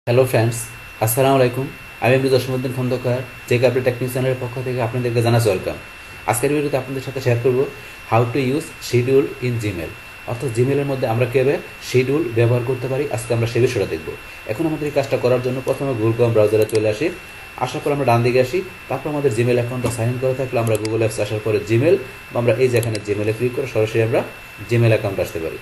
Hello friends, আসসালামু আলাইকুম। আমি MD Jasimuddin Khandakar, tech update টেকনিশিয়ানের পক্ষ থেকে আপনাদেরকে জানাচ্ছি ওয়েলকাম। আজকের ভিডিওতে আপনাদের সাথে শেয়ার করব how to use schedule in Gmail, অর্থাৎ জিমেলের মধ্যে আমরা কীভাবে শিডিউল ব্যবহার করতে পারি। আজকে আমরা সে বিষয়টা দেখব। এখন আমাদের এই কাজটা করার জন্য প্রথমে গুগল ক্রোম ব্রাউজারে চলে আসি। আসার পর আমরা ডান দিকে আসি, তারপর আমাদের জিমেল অ্যাকাউন্টটা সাইন ইন করে থাকলে আমরা গুগল অ্যাপস আসার পরে জিমেল বা আমরা এই যে এখানে জিমেলে ক্লিক করে সরাসরি আমরা জিমেল অ্যাকাউন্ট আসতে পারি।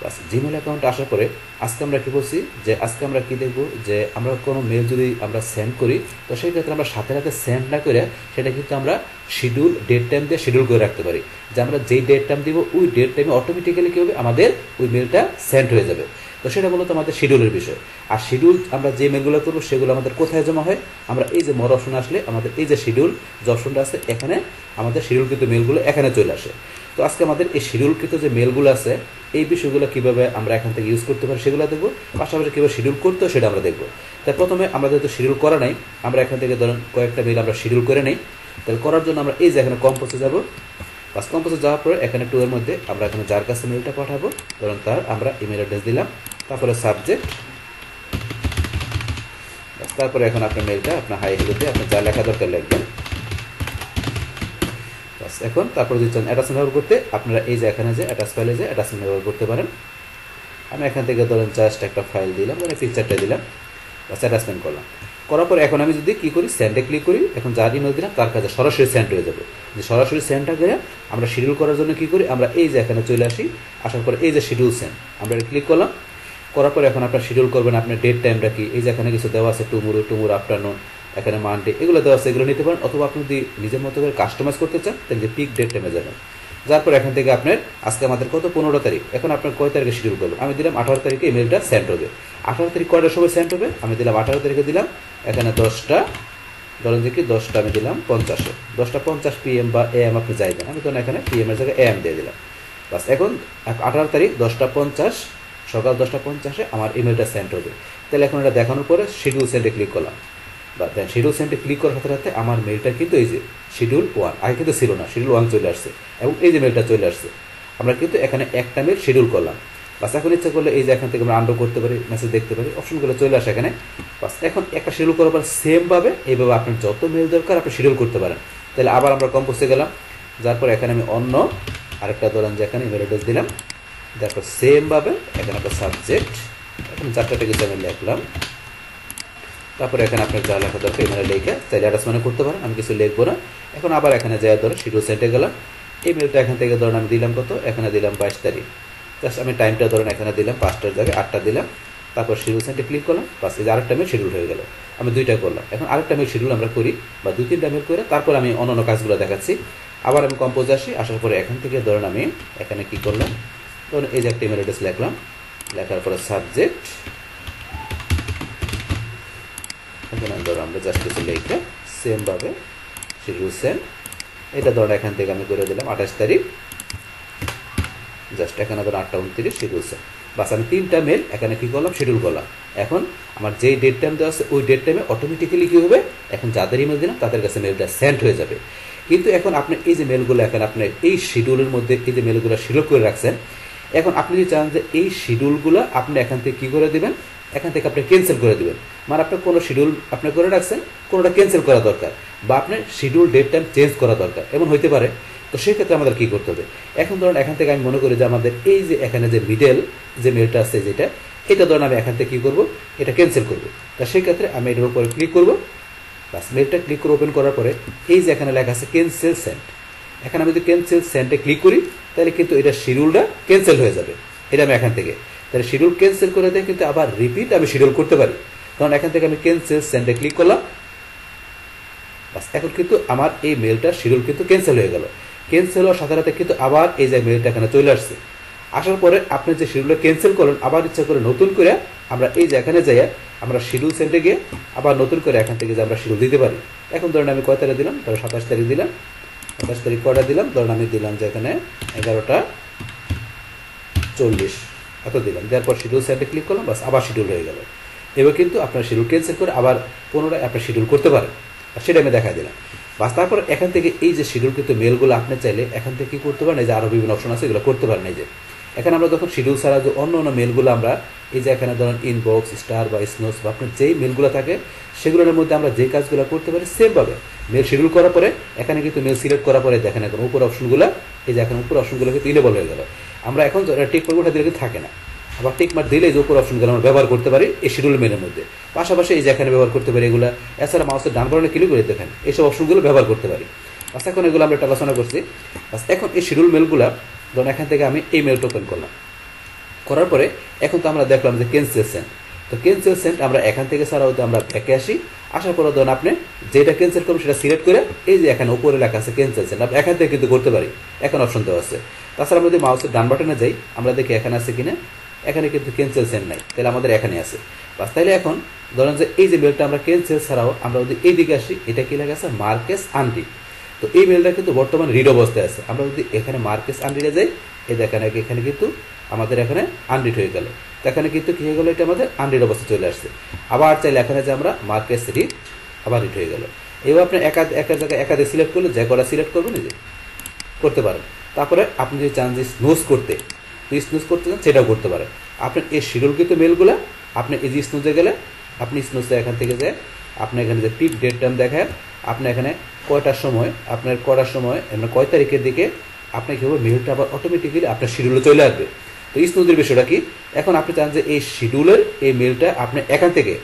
বাস জিমেল অ্যাকাউন্টে আসার পরে আজকে আমরা কী বলছি যে আজকে আমরা কী দেখব যে আমরা কোনো মেল যদি আমরা সেন্ড করি, তো সেই ক্ষেত্রে আমরা সাথে সাথে সেন্ড না করে সেটা কিন্তু আমরা শিডিউল ডেট টাইম দিয়ে শিডিউল করে রাখতে পারি, যে আমরা যেই ডেট টাইম দিব ওই ডেট টাইমে অটোমেটিক্যালি কী হবে, আমাদের ওই মেলটা সেন্ড হয়ে যাবে। তো সেটা মূলত আমাদের শিডিউলের বিষয়। আর শিডিউল আমরা যে মেলগুলো করবো সেগুলো আমাদের কোথায় জমা হয়, আমরা এই যে মোর অপশন আসলে আমাদের এই যে শিডিউল যে অপশনটা আছে এখানে আমাদের শিডিউলকৃত মেলগুলো এখানে চলে আসে। তো আজকে আমাদের এই শিডিউলকৃত যে মেলগুলো আছে এই বিষয়গুলো কীভাবে আমরা এখান থেকে ইউজ করতে পারি সেগুলো দেখবো, পাশাপাশি কীভাবে শিডিউল করতে হয় সেটা আমরা দেখবো। তাই প্রথমে আমরা যেহেতু শিডিউল করা নাই, আমরা এখান থেকে ধরেন কয়েকটা মেল আমরা শিডিউল করে নিই। তাহলে করার জন্য আমরা এই যে এখানে কম্পোজে যাবো। বাস কম্পোজে যাওয়ার পরে এখানে টু এর মধ্যে আমরা এখানে যার কাছে মেলটা পাঠাবো ধরুন তার আমরা ইমেল অ্যাড্রেস দিলাম, তারপরে সাবজেক্ট, তারপরে এখন আপনার মেলটা আপনার হাই হেলোতে আপনার যা লেখা দরকার লিখবেন। এখন তারপরে যদি চান অ্যাটাচমেন্ট ব্যবহার করতে আপনারা এই যে এখানে যে অ্যাটাচ ফাইলে যে অ্যাটাচমেন্ট ব্যবহার করতে পারেন। আমি এখান থেকে ধরেন জাস্ট একটা ফাইল দিলাম, মানে পিকচারটা দিলাম, বাস অ্যাটাচমেন্ট করলাম। করার পর এখন আমি যদি কী করি, সেন্ডে ক্লিক করি, এখন যার ইমেল দিলাম তার কাছে সরাসরি সেন্ড হয়ে যাবে। যে সরাসরি সেন্ডটা করে আমরা শিডিউল করার জন্য কী করি, আমরা এই যে এখানে চলে আসি, আসার পরে এই যে শিডিউল সেন্ড আমরা ক্লিক করলাম। করার পরে এখন আপনার শিডিউল করবেন আপনার ডেট টাইমটা কি, এই যে এখানে কিছু দেওয়া আছে টুমুরো আফটারনুন, এখানে মানডে, এগুলো দেওয়া আছে, এগুলো নিতে পারেন। অথবা আপনি যদি নিজের মতো করে কাস্টমাইজ করতে চান তাহলে যে পিক ডেট টাইমে যাবেন। যার পর এখান থেকে আপনার আজকে আমাদের কত 15 তারিখ, এখন আপনার কয় তারিখে শিডিউল করবো, আমি দিলাম 18 তারিখে ইমেলটা সেন্ড হবে। 18 তারিখ কয়টার সময় সেন্ড হবে, আমি দিলাম 18 তারিখে দিলাম এখানে 10টা, ধরেন যে কি 10টা আমি দিলাম 50-এ, 10টা 50 PM বা AM আপনি যাই দেন, আমি ধরেন এখানে PM এর জায়গায় AM দিয়ে দিলাম। বাস এখন 18 তারিখ 10টা 50 সকাল 10টা 50-এ আমার ইমেলটা সেন্ড হবে। তাহলে এখন এটা দেখানোর পরে শিডিউল সেন্ডে ক্লিক করলাম, বা শিডিউল সেন্ডে ক্লিক করার সাথে সাথে আমার মেলটা কিন্তু এই যে শিডিউল 1, আগে কিন্তু ছিল না, শিডিউল 1 চলে আসছে এবং এই যে মেলটা চলে আসছে। আমরা কিন্তু এখানে একটা মেল শিডিউল করলাম। বাস এখন ইচ্ছা করলে এই যে এখান থেকে আমরা আনডু করতে পারি, মেসেজ দেখতে পারি, অপশনগুলো চলে আসে এখানে। বাস এখন একটা শিডিউল করার পর সেমভাবে এইভাবে আপনার যত মেল দরকার আপনি শিডিউল করতে পারেন। তাহলে আবার আমরা কম্পোজে গেলাম, যার পর এখানে আমি অন্য আরেকটা ধরেন যে এখানে ইমেল অ্যাড্রেস দিলাম, তারপর সেমভাবে এখানে একটা সাবজেক্ট, এখন 4টা কিছু আমি লিখলাম, তারপরে এখানে আপনার যা লেখা দরকার ইমেলে লিখে চাইলে অ্যাটাচমেন্ট করতে পারেন, আমি কিছু লিখবো না। এখন আবার এখানে যাওয়ার ধরো শিডিউল সেন্টে গেলাম, এই মেলটা এখান থেকে ধরেন আমি দিলাম কত, এখানে দিলাম 22 তারিখ, জাস্ট আমি টাইমটা ধরেন এখানে দিলাম 5টার জায়গায় 8টা দিলাম, তারপর শিডিউল সেন্টে ক্লিক করলাম। বাস এই যে আরেকটা মেল শিডিউল হয়ে গেল, আমি 2টা করলাম। এখন আরেকটা মেল শিডিউল আমরা করি বা 2-3টা মেল করে তারপর আমি অন্য কাজগুলো দেখাচ্ছি। আবার আমি কম্পোজে আসি, আসার পরে এখান থেকে ধরেন আমি এখানে কি করলাম, ধরুন এই যে একটা ইমেল অ্যাড্রেস লিখলাম, লেখার পরে সাবজেক্ট, এখানে ধরো আমরা জাস্ট কিছু লিখে সেমভাবে শিডিউল সেন্ড, এটা ধরো এখান থেকে আমি করে দিলাম 28 তারিখ, জাস্ট এখানে ধরো 8টা 29 শিডিউল সেন্ড। বাস আমি 3টা মেল এখানে কী করলাম, শিডিউল করলাম। এখন আমার যেই ডেট টাইম দেওয়া আছে ওই ডেট টাইমে অটোমেটিক্যালি কী হবে, এখন যাদের ইমেল দিলাম তাদের কাছে মেলটা সেন্ড হয়ে যাবে। কিন্তু এখন আপনি এই যে মেলগুলো এখন আপনার এই শিডিউলের মধ্যে এই যে মেলগুলো শিডিউল করে রাখছেন, এখন আপনি যদি চান যে এই শিডিউলগুলো আপনি এখান থেকে কী করে দেবেন, এখান থেকে আপনি ক্যান্সেল করে দেবেন। মানে আপনার কোনো শিডিউল আপনি করে রাখছেন, কোনোটা ক্যান্সেল করা দরকার বা আপনার শিডিউল ডেট টাইম চেঞ্জ করা দরকার, এমন হইতে পারে। তো সেই ক্ষেত্রে আমাদের কী করতে হবে, এখন ধরুন এখান থেকে আমি মনে করি যে আমাদের এই যে এখানে যে মিডল যে মেলটা আছে যেটা, এটা ধরুন আমি এখান থেকে কী করবো, এটা ক্যান্সেল করবো। তা সেই ক্ষেত্রে আমি এটার উপরে ক্লিক করবো। বাস মেলটা ক্লিক করে ওপেন করার পরে এই যে এখানে লেখা আছে ক্যান্সেল সেন্ড, এখানে আমি যদি ক্যান্সেল সেন্ডে ক্লিক করি তাহলে কিন্তু এটা শিডিউলটা ক্যান্সেল হয়ে যাবে। এটা আমি এখান থেকে তাহলে শিডিউল ক্যান্সেল করে দিয়ে কিন্তু আবার রিপিট আমি শিডিউল করতে পারি। কারণ এখান থেকে আমি ক্যান্সেল সেন্ডে ক্লিক করলাম, বাস এখন কিন্তু আমার এই মেলটার শিডিউল কিন্তু ক্যান্সেল হয়ে গেল। ক্যান্সেল হওয়ার সাথে সাথে কিন্তু আবার এই যে মেলটা এখানে চলে আসছে। আসার পরে আপনি যে শিডিউলটা ক্যান্সেল করলেন আবার ইচ্ছা করে নতুন করে আমরা এই যে এখানে যাই আমরা শিডিউল সেন্টে গিয়ে আবার নতুন করে এখান থেকে যে আমরা শিডিউল দিতে পারি। এখন ধরেন আমি কয় তারিখ দিলাম, ধরো 27 তারিখ দিলাম, 27 তারিখ কয়টা দিলাম, ধরেন আমি দিলাম যে এখানে 11টা 40 এত দিলাম, দেওয়ার পর শিডিউল সেন্টে ক্লিক করলাম, বাস আবার শিডিউল হয়ে গেল। এবার কিন্তু আপনার শিডিউল ক্যান্সেল করে আবার পুনরায় আপনার শিডিউল করতে পারেন, আর সেটা আমি দেখা দিলাম। বাস তারপর এখান থেকে এই যে শিডিউল কিন্তু মেলগুলো আপনি চাইলে এখান থেকে কী করতে পারেন, এই যে আরও বিভিন্ন অপশন আছে এগুলো করতে পারেন। এই যে এখানে আমরা যখন শিডিউল ছাড়া যে অন্য অন্য মেলগুলো আমরা এই যে এখানে ধরেন ইনবক্স স্টার বা স্নোস বা আপনার যেই মেলগুলো থাকে সেগুলোর মধ্যে আমরা যে কাজগুলো করতে পারি সেমভাবে মেল শিডিউল করার পরে এখানে কিন্তু মেল সিলেক্ট করার পরে দেখেন এখন উপর অপশনগুলো এই যে এখন উপর অপশনগুলো কিন্তু ইনেবল হয়ে গেল। আমরা এখন টিক মার্ক উঠা দিলে কিন্তু থাকে না, আবার টিক মার্ক দিলে যে উপর অপশনগুলো আমরা ব্যবহার করতে পারি এই শিডিউল মেলের মধ্যে। পাশাপাশি এই যে এখানে ব্যবহার করতে পারি এগুলো, এছাড়া মাউসের ডান বাটনে ক্লিক করে দেখেন এইসব অপশনগুলো ব্যবহার করতে পারি। আচ্ছা এখন এগুলো আমরা একটা আলোচনা করছি। এখন এই শিডিউল মেলগুলো ধরুন এখান থেকে আমি এই মেলটা ওপেন করলাম, করার পরে এখন তো আমরা দেখলাম যে ক্যান্সেল সেন্ড। তো ক্যান্সেল সেন্ড আমরা এখান থেকে ছাড়া হয়তো আমরা ব্যাকে আসি, আসার পরে ধরুন আপনি যেটা ক্যান্সেল করবেন সেটা সিলেক্ট করে এই যে এখানে উপরে লেখা আছে ক্যান্সেল সেন্ড, আমরা এখান থেকে কিন্তু করতে পারি, এখন অপশন দেওয়া আছে। তাছাড়া আমরা যদি মাউসের ডান বাটনে যাই আমরা দেখি এখানে আছে কিনা, এখানে কিন্তু ক্যান্সেল সেন্ড নাই, তাহলে আমাদের এখানে আছে। বাস তাহলে এখন ধরেন যে এই যে মেলটা আমরা ক্যান্সেল ছাড়াও আমরা যদি এই দিকে আসি, এটা কি লেখা আছে মার্কেস আনরিড। তো এই মেলটা কিন্তু বর্তমানে রিড অবস্থায় আছে। আমরা যদি এখানে মার্কেস আনরিডে যাই এই দেখেন এখানে কিন্তু আমাদের এখানে আনরিড হয়ে গেল, এখানে কিন্তু কি হয়ে গেল, এটা আমাদের আনরিড অবস্থায় চলে আসছে। আবার চাইলে এখানে যে আমরা মার্কেস রিড আবার রিড হয়ে গেল। এবার আপনি একা জায়গায় একাধিক সিলেক্ট করলে যে কটা সিলেক্ট করবেন এই যে করতে পারেন। তারপরে আপনি যদি চান যে স্নুজ করতে চান সেটাও করতে পারেন। আপনার এই শিডিউল কিন্তু মেলগুলো আপনি এই যে স্নুজে গেলে আপনি স্নুজে এখান থেকে যে আপনি এখানে যে পিক ডেট টাইম দেখায় আপনি এখানে কয়টার সময় আপনার কয় তারিখের দিকে আপনি কীভাবে মেলটা আবার অটোমেটিক্যালি আপনার শিডিউলে চলে আসবে। তো স্নুজের বিষয়টা কি, এখন আপনি চান যে এই শিডিউলের এই মেলটা আপনি এখান থেকে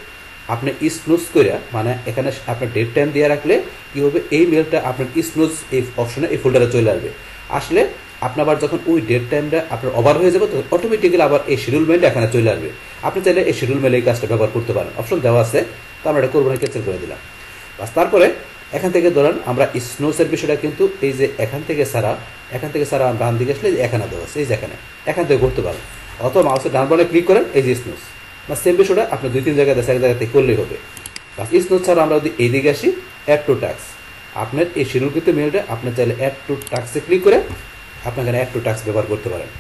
আপনি স্নুজ করে মানে এখানে আপনার ডেট টাইম দিয়ে রাখলে কী হবে, এই মেলটা আপনার স্নুজ এই অপশনে এই ফোল্ডারে চলে আসবে। আসলে আপনার আবার যখন ওই ডেট টাইমটা আপনার ওভার হয়ে যাবে তখন অটোমেটিক্যালি আবার এই শিডিউল মেলটা এখানে চলে আসবে। আপনি চাইলে এই শিডিউল মেলে এই কাজটা ব্যবহার করতে পারেন, অপশন দেওয়া আছে। তো আমরা এটা করবো না, ক্যান্সেল করে দিলাম। বাস তারপরে এখান থেকে ধরেন আমরা স্নোসের বিষয়টা কিন্তু এই যে এখান থেকে ছাড়া আমরা ডান দিকে আসলে এখানে দেওয়া আছে, এই যে এখান থেকে করতে পারেন, অথবা মাউসের ডান বাটনে ক্লিক করেন এই যে স্নোস বা সেম বিষয়টা আপনি 2-3 জায়গায় এক জায়গা থেকে করলেই হবে। বাস স্নোস ছাড়া আমরা যদি এই দিকে আসি অ্যাড টু টাস্ক, আপনার এই শিডিউলকৃত মেলটা আপনি চাইলে অ্যাড টু টাস্কে ক্লিক করে আপনি এখানে অ্যাড টু টাস্ক ব্যবহার করতে পারেন।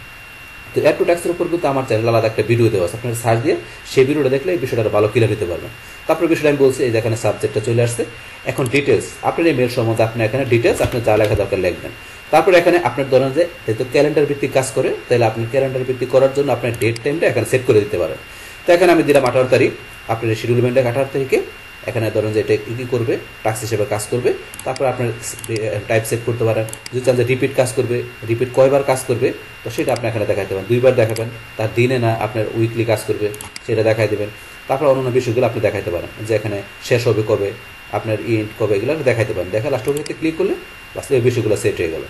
তো অ্যাড টু টাস্কের উপর কিন্তু আমার চ্যানেল আলাদা একটা ভিডিও দেওয়া আছে, আপনার সার্চ দিয়ে সেই ভিডিওটা দেখলে এই বিষয়টা ভালো ক্লিয়ার দিতে পারবেন। তারপর বিষয়টা আমি বলছি এই যে এখানে সাবজেক্টটা চলে আসছে। এখন ডিটেলস আপনার এই মেল সম্বন্ধে আপনি এখানে ডিটেলস আপনি যা লেখা দরকার লিখবেন। তারপর এখানে আপনার ধরেন যে যেহেতু ক্যালেন্ডার ভিত্তিক কাজ করে তাহলে আপনি ক্যালেন্ডার ভিত্তিক করার জন্য আপনার ডেট টাইমটা এখানে সেট করে দিতে পারেন। তো এখানে আমি দিলাম 18 তারিখ, আপনার এই শিডিউল মেলটা 18 তারিখে এখানে ধরেন যে এটা কী করবে টাস্ক হিসেবে কাজ করবে। তারপর আপনার টাইপ সেট করতে পারেন, যদি চান যে রিপিট কাজ করবে, রিপিট কয়বার কাজ করবে তো সেটা আপনি এখানে দেখাতে পারেন, 2বার দেখাবেন, তার দিনে না আপনার উইকলি কাজ করবে সেটা দেখাই দেবেন। তারপর অন্যান্য বিষয়গুলো আপনি দেখাইতে পারেন, যে এখানে শেষ হবে কবে, আপনার ইন্ট কবে, এগুলো দেখাইতে পারেন। দেখা লাস্ট ওকে ক্লিক করলে বাস এই বিষয়গুলো সেট হয়ে গেল।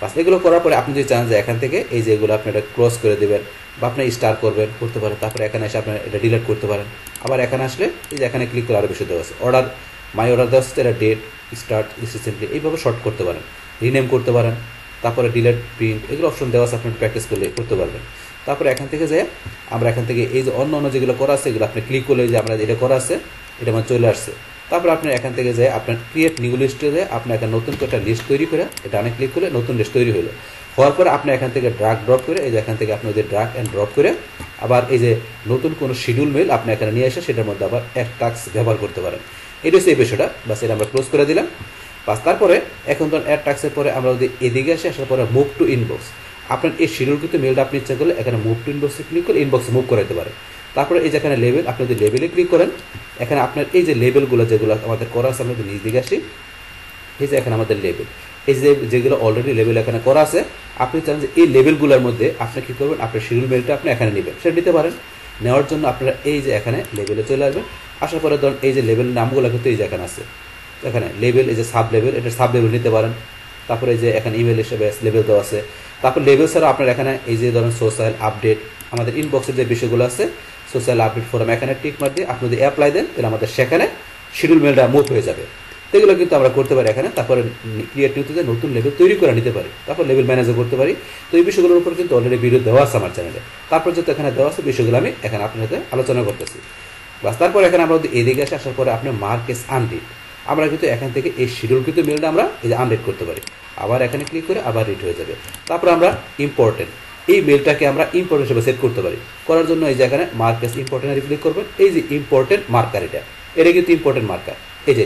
বাস এগুলো করার পরে আপনি যদি চান যে এখান থেকে এই যে এগুলো আপনি এটা ক্লোজ করে দেবেন বা আপনি স্টার করতে পারেন, তারপরে এখানে এসে আপনি এটা ডিলিট করতে পারেন। আবার এখানে আসলে এই যে এখানে ক্লিক করে আরও বিষয় দেওয়া আছে, মাই অর্ডার দেওয়া আছে, এটা ডেট স্টার্ট রিসেন্টলি এইভাবে শর্ট করতে পারেন, রিনেম করতে পারেন। তারপরে ডিলিট প্রিন্ট এগুলো অপশন দেওয়া আছে, আপনি প্র্যাকটিস করতে পারবেন। তারপরে এখান থেকে যে আমরা এখান থেকে এই যে অন্য যেগুলো করা আছে এগুলো আপনি ক্লিক করলে যে আমরা এটা করা আছে এটা আমার চলে আসছে। তারপর আপনি এখান থেকে যে আপনার ক্রিয়েট নিউ লিস্টে যে আপনি একটা নতুন একটা লিস্ট তৈরি করে এটা অনেক ক্লিক করলে নতুন লিস্ট তৈরি হলো। হওয়ার পরে আপনি এখান থেকে ড্রাগ ড্রপ করে এই যে এখান থেকে আপনি ওদের ড্রাগ অ্যান্ড ড্রপ করে আবার এই যে নতুন কোনো শিডিউল মেল আপনি এখানে নিয়ে এসে সেটার মধ্যে আবার এক টাস্ক ব্যবহার করতে পারেন। এটা হচ্ছে এই বিষয়টা, বাস এটা আমরা ক্লোজ করে দিলাম। বাস তারপরে এখন ধরুন অ্যাড টাস্কের পরে আমরা যদি এদিকে আসি, আসার পরে মুভ টু ইনবক্স, আপনার এই শিডিউল কিন্তু মেলটা আপনি ইচ্ছা করলে এখানে মুভ টু ইনবক্সে ক্লিক করে ইনবক্সে মুভ করাতে পারেন। তারপরে এই যে এখানে লেবেল, আপনি যদি লেবেলে ক্লিক করেন এখানে আপনার এই যে লেবেলগুলো যেগুলো আমাদের করা আছে, আমরা যদি নিজ দিকে আসি এই যে এখানে আমাদের লেবেল, এই যে যেগুলো অলরেডি লেবেল এখানে করা আছে, আপনি চান যে এই লেবেলগুলোর মধ্যে আপনি কী করবেন, আপনার শিডিউল মেলটা আপনি এখানে নেবেন, সেটা নিতে পারেন। নেওয়ার জন্য আপনারা এই যে এখানে লেবেলে চলে আসবেন, আসার পরে ধরুন এই যে লেবেল নামগুলো কিন্তু এই যে এখানে আছে, এখানে লেবেল এই যে সাব লেবেল, এটা সাব লেবেল নিতে পারেন। তারপরে এই যে এখানে ইমেল হিসেবে লেবেল দেওয়া আছে। তারপর লেবেল ছাড়া আপনার এখানে এই যে ধরুন সোশ্যাল আপডেট, আমাদের ইনবক্সের যে বিষয়গুলো আছে সোশ্যাল আপডেট ফোরাম, এখানে টিক মার দিয়ে আপনি যদি অ্যাপ্লাই দেন তাহলে আমাদের সেখানে শিডিউল মেলটা মুভ হয়ে যাবে। এগুলো কিন্তু আমরা করতে পারি এখানে। তারপরে ক্রিয়েট নিউতে নতুন লেভেল তৈরি করে নিতে পারি, তারপর লেভেল ম্যানেজার করতে পারি। তো এই বিষয়গুলোর উপর কিন্তু অলরেডি ভিডিও দেওয়া আছে আমার চ্যানেলে। তারপর যেহেতু এখানে দেওয়া আছে বিষয়গুলো আমি এখানে আপনার সাথে আলোচনা করতেছি। বাস তারপর এখানে আমরা যদি এদিকে আসে, আসার পরে আপনার মার্কেস আনরিড, আমরা কিন্তু এখান থেকে এই শিডিউল কিন্তু মেলটা আমরা এই যে আনরিড করতে পারি, আবার এখানে ক্লিক করে আবার রিড হয়ে যাবে। তারপর আমরা ইম্পর্টেন্ট, এই মেলটাকে আমরা ইম্পর্টেন্ট হিসেবে সেট করতে পারি। করার জন্য এই যে এখানে মার্কেস ইম্পর্টেন্ট ক্লিক করবেন, এই যে ইম্পর্টেন্ট মার্কার, এটা কিন্তু ইম্পর্টেন্ট মার্কার, এই যে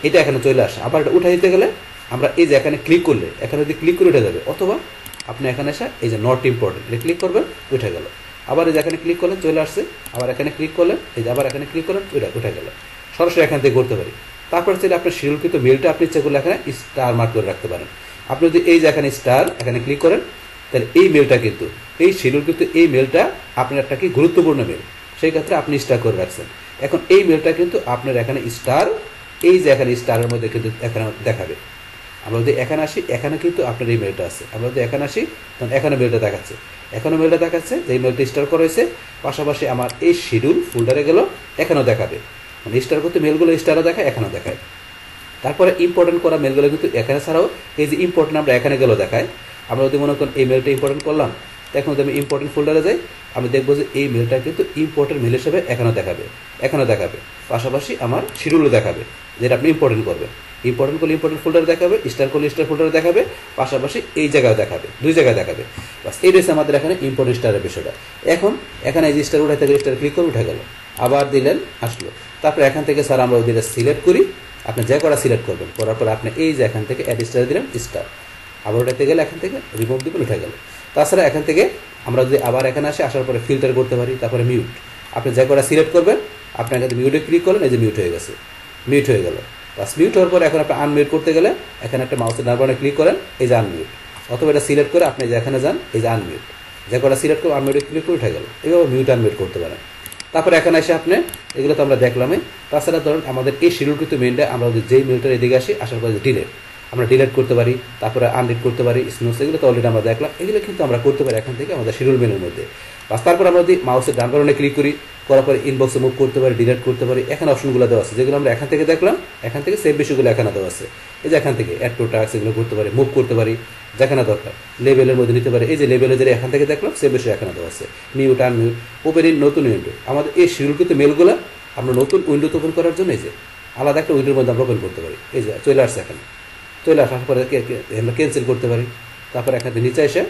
এটা এখানে চলে আসে। আবার এটা উঠে দিতে গেলে আমরা এই যে এখানে ক্লিক করলে এখানে যদি ক্লিক করে উঠে যাবে, অথবা আপনি এখানে এসে এই যে নট ইম্পর্টেন্ট এটা ক্লিক করবেন, উঠে গেল। আবার এই যে এখানে ক্লিক করলেন, চলে আসছে। আবার এখানে ক্লিক করলেন, এই যে আবার এখানে ক্লিক করলেন, উঠে গেল। সরাসরি এখান থেকে করতে পারি। তারপর চাইলে আপনার শিডিউলকৃত মেলটা আপনি ইচ্ছা করলে এখানে স্টার মার্ক করে রাখতে পারেন। আপনি যদি এই যে এখানে স্টার এখানে ক্লিক করেন, তাহলে এই মেলটা কিন্তু এই শিডিউলকৃত এই মেলটা আপনার একটা কি গুরুত্বপূর্ণ মেল, সেই ক্ষেত্রে আপনি স্টার করে রাখছেন। এখন এই মেলটা কিন্তু আপনার এখানে স্টার, এই যে এখানে স্টারের মধ্যে কিন্তু এখানে দেখাবে। আমরা যদি এখানে আসি, এখানে কিন্তু আপনার এই মেলটা আছে। আমরা যদি এখানে আসি, তখন এখানে মেলটা দেখাচ্ছে, এখানে মেলটা দেখাচ্ছে যে এই মেলটা স্টার করা হয়েছে। পাশাপাশি আমার এই শিডিউল ফোল্ডারে গেল, এখানেও দেখাবে, মানে স্টার করতে মেলগুলো স্টারও দেখায়, এখানেও দেখায়। তারপরে ইম্পর্টেন্ট করা মেলগুলো কিন্তু এখানে ছাড়াও এই যে ইম্পর্টেন্ট আমরা এখানে গেলেও দেখায়। আমরা যদি মনে করেন এই মেলটা ইম্পর্টেন্ট করলাম, এখন যদি আমি ইম্পর্টেন্ট ফোল্ডারে যাই, আমি দেখবো যে এই মেলটা কিন্তু ইম্পর্টেন্ট মেল হিসেবে এখানেও দেখাবে। পাশাপাশি আমার শিডিউলও দেখাবে, যেটা আপনি ইম্পর্টেন্ট করবেন। ইম্পর্টেন্ট করলে ইম্পর্টেন্ট ফোল্ডারে দেখাবে, স্টার করলে স্টার ফোল্ডারে দেখাবে, পাশাপাশি এই জায়গায় দেখাবে, দুই জায়গায় দেখাবে। বাস এই রয়েছে আমাদের এখানে ইম্পর্টেন্ট স্টারের বিষয়টা। এখন এখানে এই যে স্টার উঠাইতে গেলে স্টার ক্লিক করে উঠে গেল, আবার দিলেন, আসলো। তারপর এখান থেকে স্যার আমরা যদি এটা সিলেক্ট করি, আপনি যে করা সিলেক্ট করবেন, করার পর আপনি এই যে এখান থেকে অ্যাড স্টার দিলেন, স্টার। আবার উঠাইতে গেলে এখান থেকে রিমুভ দিবেন, উঠে গেল। তাছাড়া এখান থেকে আমরা যদি আবার এখানে আসি, আসার পরে ফিল্টার করতে পারি, তারপরে মিউট। আপনি যে করা সিলেক্ট করবেন, আপনি এখানে মিউটে ক্লিক করলেন, এই যে মিউট হয়ে গেছে, মিউট হয়ে গেল। বাস মিউট হওয়ার পরে এখন আপনি আনমিউট করতে গেলে এখানে একটা মাউসের ডান বাটনে ক্লিক করেন, এই যে আনমিউট। অথবা এটা সিলেক্ট করে আপনি যে এখানে যান, এই যে আনমিউট, যে কটা সিলেক্ট করে আনমিউটে ক্লিক করে উঠে গেল। এইভাবে মিউট আনমিউট করতে পারেন। তারপরে এখানে এসে আপনি এগুলো তো আমরা দেখলামই। তাছাড়া ধরুন আমাদের এই শিডিউলকৃত মেলটা আমরা যদি যেই মেলটার এদিকে আসি, আসার পরে ডিলেট, আমরা ডিলেট করতে পারি, তারপরে আনডিট করতে পারি, স্নোস, এগুলো তো অলরেডি আমরা দেখলাম। এগুলো কিন্তু আমরা করতে পারি এখান থেকে আমাদের শিডিউল মেলের মধ্যে। বাস তারপর আমরা যদি মাউসের ডান বাটনে ক্লিক করি, করার পরে ইনবক্সে মুভ করতে পারি, ডিলেট করতে পারি। এখানে অপশনগুলো দেওয়া আছে, যেগুলো আমরা এখান থেকে দেখলাম, এখান থেকে সেভ বিষয়গুলো এখানে দেওয়া আছে। এই যে এখান থেকে অ্যাড টু টাস্ক এগুলো করতে পারি, মুভ করতে পারি, যেখানে দরকার লেভেলের মধ্যে নিতে পারি। এই যে লেভেলে যে এখান থেকে দেখলাম, সেভ বিষয় এখানে দেওয়া আছে। মিউট, আনমিউট, ওপেন ইন নতুন উইন্ডো। আমাদের এই শিডিউলকৃত মেলগুলো আমরা নতুন উইন্ডোতে ওপেন করার জন্য এই যে আলাদা একটা উইন্ডোর মধ্যে আমরা ওপেন করতে পারি। এই যে চলে আসছে, এখানে চলে আসার পরে আমরা ক্যান্সেল করতে পারি। তারপর এখান থেকে নিচে এসে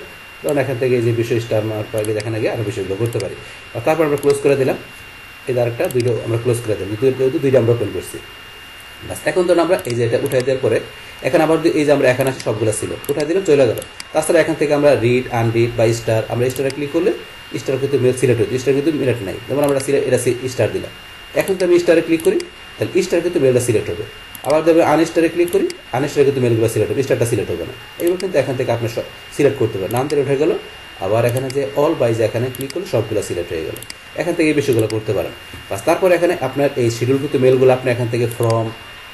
কারণ এখান থেকে এই যে বিষয় স্টার মার্ক আগে এখানে গিয়ে আরও বিষয়গুলো করতে পারি। আর তারপর আমরা ক্লোজ করে দিলাম, এই আরেকটা ভিডিও আমরা ক্লোজ করে দিলাম, দুইটা আমরা ওপেন করছি। বাস এখন ধরুন আমরা এই যে এটা উঠাই দেওয়ার পরে এখানে আবার এই যে আমরা এখানে আসি সবগুলো ছিল উঠাই দিলাম, চলে গেল। তাছাড়া এখান থেকে আমরা রিড, আনরিড বা স্টার, আমরা স্টারে ক্লিক করলে স্টার কিন্তু মেল সিলেক্ট হচ্ছে, স্টার কিন্তু মিলেট নাই। যেমন আমরা এটা স্টার দিলাম, এখন তো আমি স্টারে ক্লিক করি, তাহলে স্টার কিন্তু মেলটা সিলেক্ট হবে। আবার যদি আনস্টারে ক্লিক করি, আনস্টারে কিন্তু মেলগুলো সিলেক্ট হবে, স্টারটা সিলেক্ট হবে না। এইবার কিন্তু এখান থেকে আপনি সিলেক্ট করতে পারেন, নাম দিলে উঠে গেল। আবার এখানে যে অল বাই যে এখানে ক্লিক করলে সবগুলো সিলেক্ট হয়ে গেল। এখান থেকে এই বিষয়গুলো করতে পারেন। বাস তারপর এখানে আপনার এই শিডিউলকৃত মেলগুলো আপনি এখান থেকে ফ্রম,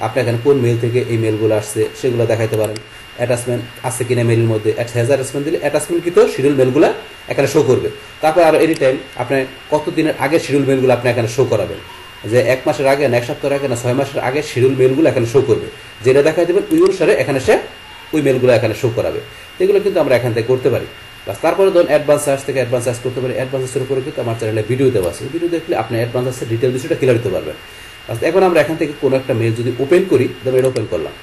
আপনি এখানে কোন মেল থেকে এই মেলগুলো আসছে সেগুলো দেখাইতে পারেন। অ্যাটাচমেন্ট আছে কিনা মেলের মধ্যে, অ্যাটাচমেন্ট দিলে অ্যাটাচমেন্ট কিন্তু শিডিউল মেলগুলো এখানে শো করবে। তারপর আরও এনি টাইম আপনি কত দিনের আগে শিডিউল মেলগুলো আপনি এখানে শো করাবেন, যে 1 মাসের আগে না 1 সপ্তাহের আগে না 6 মাসের আগে শিডিউল মেলগুলো এখানে শো করবে। যেটা দেখাই দেবেন ওই অনুসারে এখানে সে ওই মেলগুলো এখানে শো করাবে। এগুলো কিন্তু আমরা এখান থেকে করতে পারি। বাস তারপরে ধরুন অ্যাডভান্স সার্চ থেকে অ্যাডভান্স সার্চ করতে পারি। অ্যাডভান্সের উপরে কিন্তু আমার চ্যানেলে ভিডিও দেওয়া আছে, ভিডিও দেখলে আপনি অ্যাডভান্স সার্চের ডিটেল বিষয়টা ক্লিয়ার দিতে পারবেন। এখন আমরা এখান থেকে কোনো একটা মেল যদি ওপেন করি, ধরুন এটা ওপেন করলাম,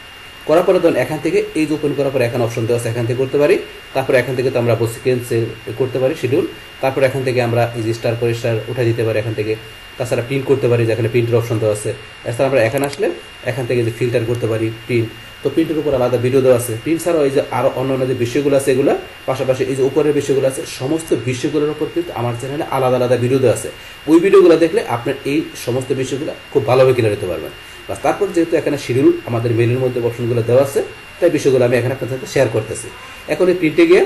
করার পরে ধরুন এখান থেকে এই যে ওপেন করার পরে এখানে অপশন দেওয়া আছে, এখান থেকে করতে পারি। তারপরে এখান থেকে তো আমরা ক্যান্সেল করতে পারি শিডিউল। তারপরে এখান থেকে আমরা এই যে স্টার করে স্টার উঠে দিতে পারি এখান থেকে। তাছাড়া প্রিন্ট করতে পারি, যেখানে প্রিন্টের অপশন দেওয়া আছে। এছাড়া আমরা এখানে আসলে এখান থেকে যে ফিল্টার করতে পারি প্রিন্ট, তো প্রিন্টের উপর আলাদা ভিডিও দেওয়া আছে। প্রিন্ট ছাড়াও এই যে আরও অন্যান্য যে বিষয়গুলো আছে এগুলো, পাশাপাশি এই যে উপরের বিষয়গুলো আছে, সমস্ত বিষয়গুলোর উপর কিন্তু আমার চ্যানেলে আলাদা আলাদা ভিডিও দেওয়া আছে। ওই ভিডিওগুলো দেখলে আপনার এই সমস্ত বিষয়গুলো খুব ভালোভাবে ক্লিয়ার দিতে পারবেন। বাস তারপর যেহেতু এখানে শিডিউল আমাদের মেলের মধ্যে অপশনগুলো দেওয়া আছে, তাই বিষয়গুলো আমি এখানে আপনাদের সাথে শেয়ার করতেছি। এখন এই প্রিন্টে গিয়ে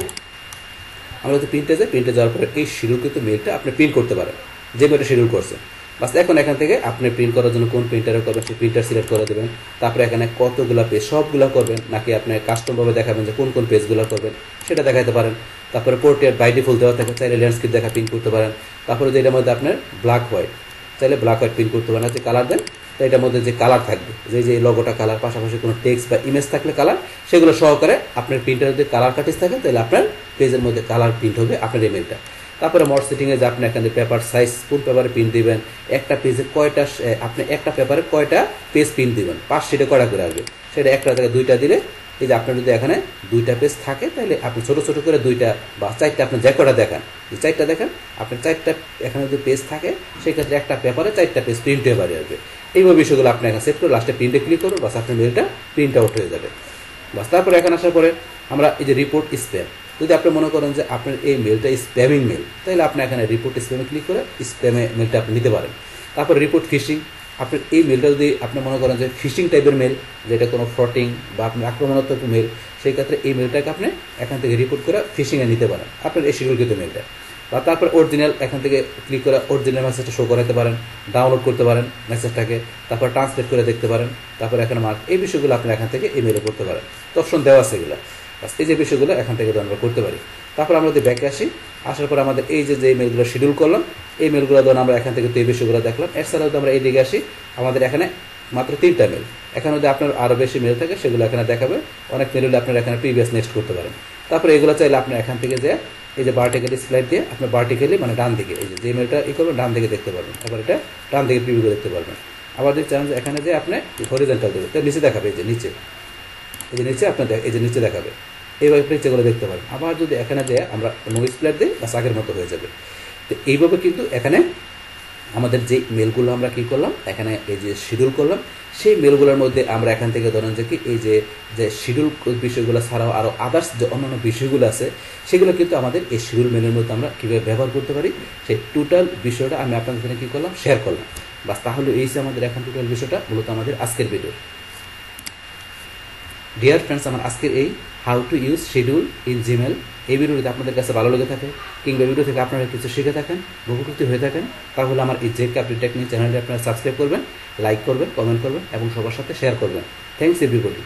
আমরা যদি প্রিন্টে যাই, প্রিন্টে যাওয়ার পরে এই শিডিউল কিন্তু মেলটা আপনি প্রিন্ট করতে পারেন, যে মেলটা শিডিউল করছেন। বাস এখন এখান থেকে আপনি প্রিন্ট করার জন্য কোন প্রিন্টারে করবেন সেই প্রিন্টার সিলেক্ট করে দেবেন। তারপরে এখানে কতগুলো পেজ সবগুলো করবেন, নাকি আপনি কাস্টমভাবে দেখাবেন যে কোন কোন পেজগুলো করবেন সেটা দেখাতে পারেন। তারপরে পোর্ট্রেট বাই ডিফল্ট দেওয়া থাকে, চাইলে ল্যান্ডস্কেপ দেখা প্রিন্ট করতে পারেন। তারপরে যে এটার মধ্যে আপনার ব্ল্যাক হোয়াইট, চাইলে ব্ল্যাক হোয়াইট প্রিন্ট করতে পারেন। যে কালার দেন, তো এটার মধ্যে যে কালার থাকবে, যে লগোটা কালার, পাশাপাশি কোনো টেক্সট বা ইমেজ থাকলে কালার, সেগুলো সহকারে আপনার প্রিন্টারে যদি কালার কাটিস থাকে তাহলে আপনার পেজের মধ্যে কালার প্রিন্ট হবে আপনার ইমেলটা। তারপরে মোড সেটিংয়ে যে আপনি এখানে পেপার সাইজ কোন পেপারে প্রিন্ট দিবেন, একটা পেজে কয়টা, আপনি একটা পেপারে কয়টা পেজ প্রিন্ট দিবেন, 5 শিটে কয়টা করে আসবে, সেটা একটা থেকে 2টা দিলে, এই যে আপনার যদি এখানে 2টা পেজ থাকে তাহলে আপনি ছোটো ছোটো করে 2টা বা 4টা আপনি যে কয়টা দেখান, যে 4টা দেখেন, আপনার 4টা এখানে যদি পেজ থাকে সেক্ষেত্রে একটা পেপারে 4টা পেজ প্রিন্ট হয়ে বাড়ি আসবে। এইভাবে বিষয়গুলো আপনি এখানে সেট করে লাস্টে প্রিন্টে ক্লিক করবেন, বাস আপনার মেলটা প্রিন্ট আউট হয়ে যাবে। বাস তারপরে এখানে আসার পরে আমরা এই যে রিপোর্ট স্প্যাম, যদি আপনি মনে করেন যে আপনার এই মেলটা স্প্যামিং মেল, তাহলে আপনি এখানে রিপোর্ট স্প্যামে ক্লিক করে স্প্যামে মেলটা আপনি নিতে পারেন। তারপর রিপোর্ট ফিশিং, আপনার এই মেলটা যদি আপনি মনে করেন যে ফিশিং টাইপের মেল, যেটা কোনো ফ্রটিং বা আপনার আক্রমণাত্মক মেল, সেই ক্ষেত্রে এই মেলটাকে আপনি এখান থেকে রিপোর্ট করে ফিশিংয়ে নিতে পারেন আপনার এই শিডিউলকৃত মেলটা। বা তারপর অরিজিনাল, এখান থেকে ক্লিক করে অরিজিনাল মেসেজটা শো করাতে পারেন, ডাউনলোড করতে পারেন মেসেজটাকে, তারপর ট্রান্সলেট করে দেখতে পারেন, তারপর এখানে মার্ক, এই বিষয়গুলো আপনি এখান থেকে ইমেলে করতে পারেন। তো অপশন দেওয়া আছে এগুলো, এই যে বিষয়গুলো এখান থেকে আমরা করতে পারি। তারপর আমরা যদি ব্যাকে আসি, আসার পর আমাদের এই যে মেলগুলো শিডিউল করলাম, এই মেলগুলো ধরুন আমরা এখান থেকে তো এই বিষয়গুলো দেখলাম। এছাড়াও যদি আমরা এই দিকে আসি, আমাদের এখানে মাত্র 3টা মেল, এখানে যদি আপনার আরও বেশি মেল থাকে সেগুলো এখানে দেখাবে। অনেক মেল হলে আপনারা এখানে প্রিভিয়াস নেক্সট করতে পারেন। তারপরে এগুলো চাইলে আপনার এখান থেকে যে এই যে ভার্টিক্যালি স্লাইড দিয়ে আপনার ভার্টিক্যালি মানে ডান দিকে এই যে মেলটা করবেন ডান দিকে দেখতে পারবেন, এবার এটা ডান দিকে প্রিভিউ করে দেখতে পারবেন। আবার যদি চান যে এখানে যে আপনি হরিজন্টাল দেবেন, তাহলে নিচে দেখাবে, এই যে নিচে, এই যে নিচে আপনার এই যে নিচে দেখাবে, এইভাবে নিচেগুলো দেখতে পারেন। আবার যদি এখানে যে আমরা নো স্প্লাইড দিই বা আগের মতো হয়ে যাবে। তো এইভাবে কিন্তু এখানে আমাদের যে মেলগুলো আমরা কী করলাম, এখানে এই যে শিডিউল করলাম, সেই মেলগুলোর মধ্যে আমরা এখান থেকে ধরেন যে কি এই যে শিডিউল বিষয়গুলো ছাড়াও আরও আদার্স যে অন্যান্য বিষয়গুলো আছে, সেগুলো কিন্তু আমাদের এই শিডিউল মেলের মধ্যে আমরা কীভাবে ব্যবহার করতে পারি, সেই টোটাল বিষয়টা আমি আপনাদের এখানে কী করলাম, শেয়ার করলাম। বাস, তাহলে এই যে আমাদের এখন টোটাল বিষয়টা মূলত আমাদের আজকের ভিডিও। ডিয়ার ফ্রেন্ডস, আমার আজকের এই how to use schedule in Gmail এই ভিডিওটি আপনাদের কাছে ভালো লেগে থাকে কিংবা ভিডিও থেকে আপনারা কিছু শিখে থাকেন, উপকৃত হয়ে থাকেন, তাহলে আমার এই জেক আপডেট টেকনিক চ্যানেলটি আপনারা সাবস্ক্রাইব করবেন, লাইক করবেন, কমেন্ট করবেন এবং সবার সাথে শেয়ার করবেন। Thanks everybody.